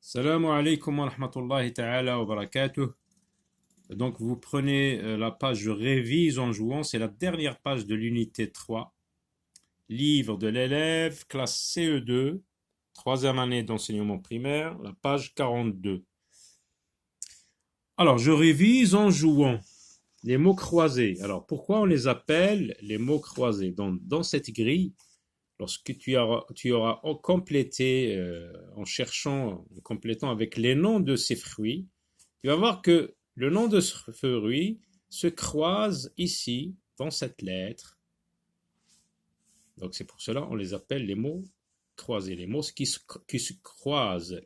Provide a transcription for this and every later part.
Salam alaikum wa rahmatullahi ta'ala wa barakatuh. Donc vous prenez la page Je révise en jouant, c'est la dernière page de l'unité 3, livre de l'élève, classe CE2, troisième année d'enseignement primaire, la page 42. Alors, je révise en jouant les mots croisés. Alors, pourquoi on les appelle les mots croisés? Dans cette grille, lorsque tu auras complété, en complétant avec les noms de ces fruits, tu vas voir que le nom de ce fruit se croise ici, dans cette lettre. Donc c'est pour cela qu'on les appelle les mots croisés, les mots qui se croisent.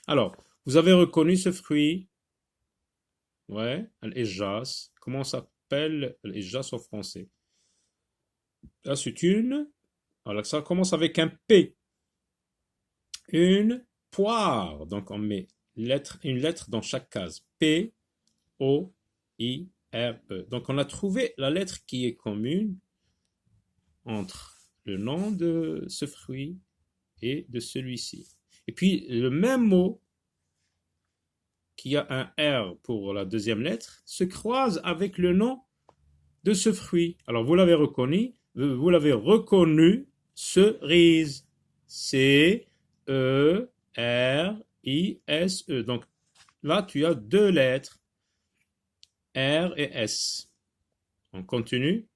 Alors, vous avez reconnu ce fruit? Ouais, al-ejjas. Comment s'appelle al-ejjas en français? Là, c'est une. Alors, ça commence avec un P. Une poire. Donc, on met une lettre dans chaque case. P, O, I, R, E. Donc, on a trouvé la lettre qui est commune entre le nom de ce fruit et de celui-ci. Et puis, le même mot qui a un R pour la deuxième lettre se croise avec le nom de ce fruit. Alors, vous l'avez reconnu, cerise. C-E-R-I-S-E. Donc, là, tu as deux lettres, R et S. On continue.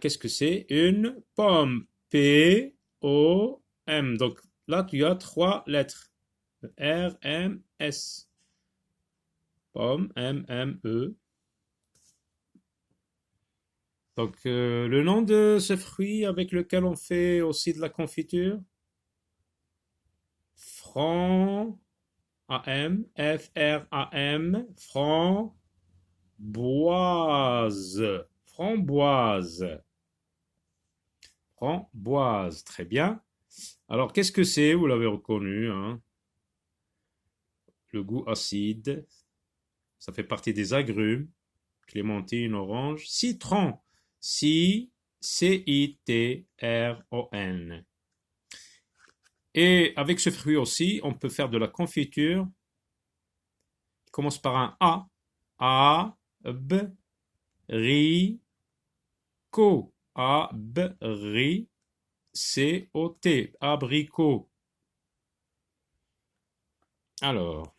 Qu'est-ce que c'est? Une pomme. P-O-M. Donc, là, tu as trois lettres. R-M-S. Pomme, M-M-E. Donc, le nom de ce fruit avec lequel on fait aussi de la confiture? A-M, F-R-A-M, framboise. Framboise, très bien. Alors, qu'est-ce que c'est? Vous l'avez reconnu, hein? Le goût acide, ça fait partie des agrumes. Clémentine, orange, citron. C-I-T-R-O-N. Et avec ce fruit aussi, on peut faire de la confiture. Il commence par un A. A, B, ri, co. A, B, ri, C-O-T. Abricot. Alors,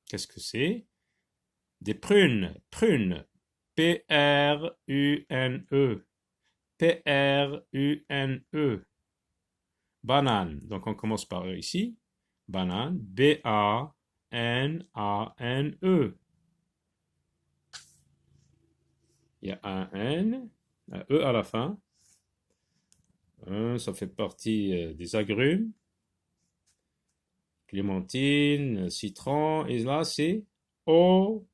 qu'est-ce que c'est? Des prunes. P-R-U-N-E. P-R-U-N-E. Banane. Donc on commence par ici. Banane. B-A-N-A-N-E. Il y a un N, un E à la fin. Ça fait partie des agrumes. Clémentine, citron. Et là, c'est orange.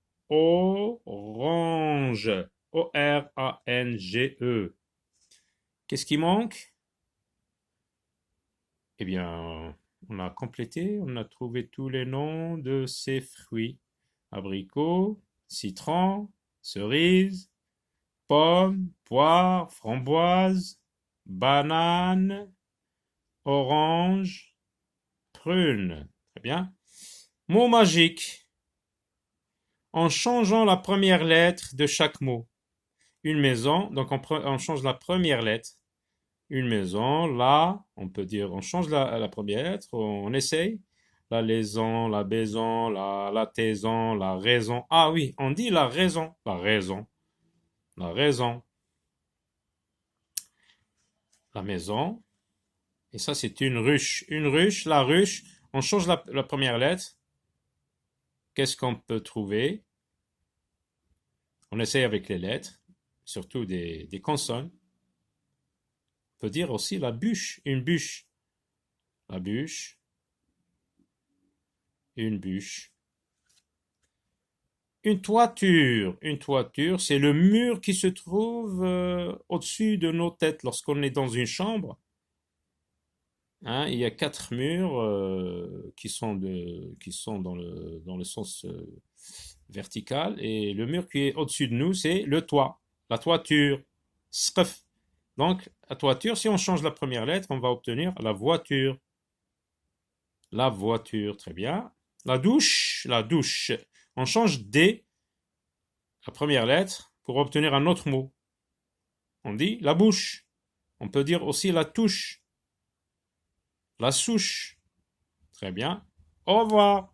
O-R-A-N-G-E. Qu'est-ce qui manque? Eh bien, on a complété, on a trouvé tous les noms de ces fruits. Abricot, citron, cerise, pomme, poire, framboise, banane, orange, prune. Très bien. Mot magique. En changeant la première lettre de chaque mot. Une maison, donc on change la première lettre. Une maison, là, on peut dire, on change la première lettre, on essaye. La laison, la baison, la taison, la raison. Ah oui, on dit la raison. La raison. La maison. Et ça, c'est une ruche. Une ruche, la ruche. On change la première lettre. Qu'est-ce qu'on peut trouver? On essaye avec les lettres, surtout des consonnes. On peut dire aussi la bûche. Une bûche. La bûche. Une bûche. Une toiture, c'est le mur qui se trouve au-dessus de nos têtes lorsqu'on est dans une chambre. Il y a quatre murs qui sont dans le sens vertical et le mur qui est au-dessus de nous, c'est le toit, la toiture. Sqf. Donc, la toiture, si on change la première lettre, on va obtenir la voiture. La voiture, très bien. La douche, la douche. On change D, la première lettre, pour obtenir un autre mot. On dit la bouche. On peut dire aussi la touche. La souche. Très bien. Au revoir.